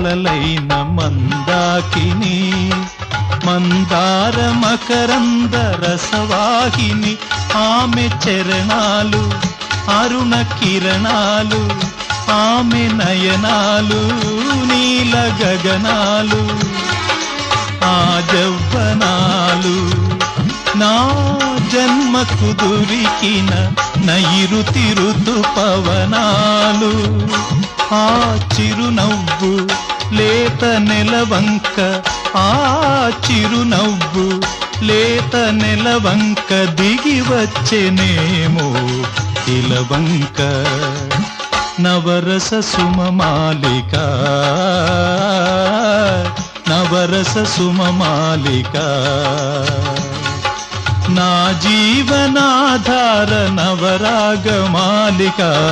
కలలైన మందాకిని మందార మకరంద రసవాహిని ఆమె చరణాలు అరుణ కిరణాలు ఆమె నయనాలు నీల గగనాలు ఆ జవ్వనాలు నా జన్మకు దొరికిన నైరుతి ఋతుపవనాలు ఆ చిరునవ్వు లేత నెలవంక ఆ చిరునవ్వు లేత నెలవంక దిగి వచ్చెనేమో ఇలవంక నవరస సుమమాలిక నవరస సుమమాలిక నా జీవనాధార నవరాగమాలిక